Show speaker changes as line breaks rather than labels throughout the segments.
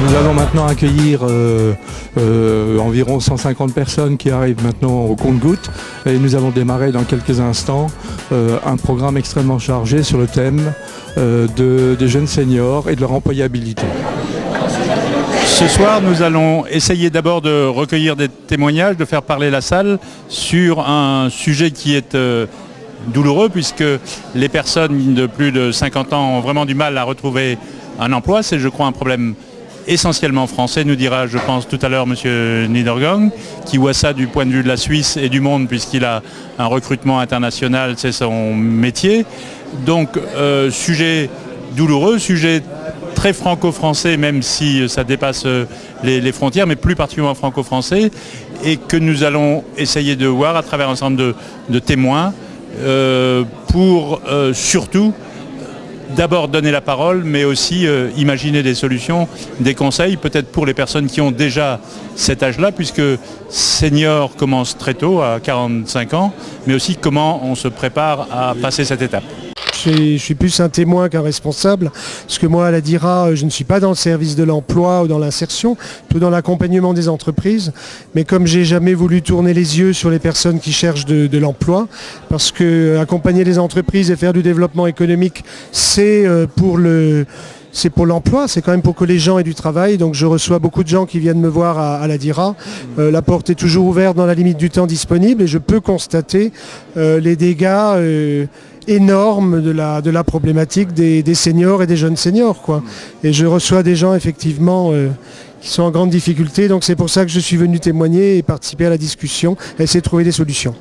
Nous allons maintenant accueillir environ 150 personnes qui arrivent maintenant au compte-gouttes et nous allons démarrer dans quelques instants un programme extrêmement chargé sur le thème des jeunes seniors et de leur employabilité.
Ce soir, nous allons essayer d'abord de recueillir des témoignages, de faire parler la salle sur un sujet qui est douloureux puisque les personnes de plus de 50 ans ont vraiment du mal à retrouver un emploi. C'est, je crois, un problème essentiellement français, nous dira, je pense, tout à l'heure M. Niedergang, qui voit ça du point de vue de la Suisse et du monde puisqu'il a un recrutement international, c'est son métier. Donc, sujet douloureux, sujet très franco-français, même si ça dépasse les frontières, mais plus particulièrement franco-français, et que nous allons essayer de voir à travers un certain nombre de témoins pour surtout d'abord donner la parole, mais aussi imaginer des solutions, des conseils, peut-être pour les personnes qui ont déjà cet âge-là, puisque senior commence très tôt, à 45 ans, mais aussi comment on se prépare à passer cette étape.
Je suis plus un témoin qu'un responsable, parce que moi, à la DIRA, je ne suis pas dans le service de l'emploi ou dans l'insertion, plutôt dans l'accompagnement des entreprises. Mais comme j'ai jamais voulu tourner les yeux sur les personnes qui cherchent de l'emploi, parce que accompagner les entreprises et faire du développement économique, c'est pour l'emploi, c'est quand même pour que les gens aient du travail. Donc je reçois beaucoup de gens qui viennent me voir à la DIRA. La porte est toujours ouverte dans la limite du temps disponible et je peux constater les dégâts énorme de la problématique des seniors et des jeunes seniors, quoi. Et je reçois des gens effectivement qui sont en grande difficulté, donc c'est pour ça que je suis venu témoigner et participer à la discussion, essayer de trouver des solutions.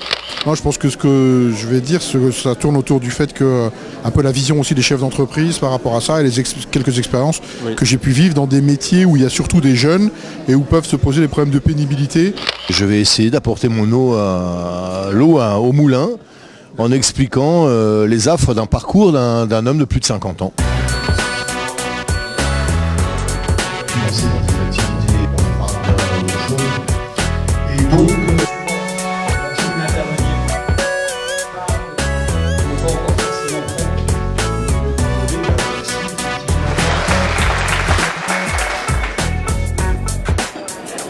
Non, je pense que ce que je vais dire, ça tourne autour du fait que un peu la vision aussi des chefs d'entreprise par rapport à ça et quelques expériences que j'ai pu vivre dans des métiers où il y a surtout des jeunes et où peuvent se poser des problèmes de pénibilité.
Je vais essayer d'apporter mon eau au moulin en expliquant les affres d'un parcours d'un homme de plus de 50 ans.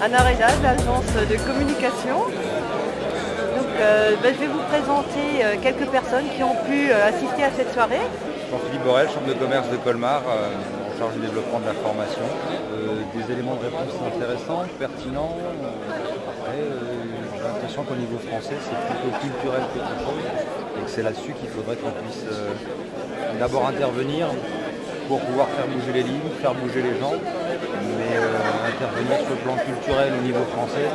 Anna Reda, de l'agence de communication. Je vais vous présenter quelques personnes qui ont pu assister à cette soirée.
Jean-Philippe Borel, chambre de commerce de Colmar, en charge du développement de la formation. Des éléments de réponse intéressants, pertinents. Après, j'ai l'impression qu'au niveau français, c'est plutôt culturel qu'autre chose. Et que c'est là-dessus qu'il faudrait qu'on puisse d'abord intervenir pour pouvoir faire bouger les lignes, faire bouger les gens. Mais intervenir sur le plan culturel au niveau français,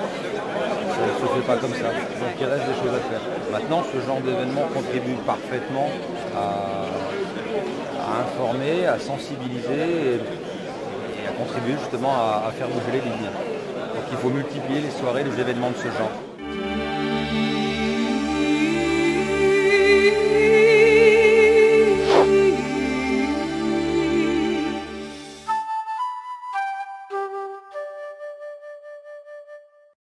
ça ne se fait pas comme ça, donc il reste des choses à faire. Maintenant, ce genre d'événement contribue parfaitement à informer, à sensibiliser et à contribuer justement à faire bouger les lignes. Donc il faut multiplier les soirées, les événements de ce genre.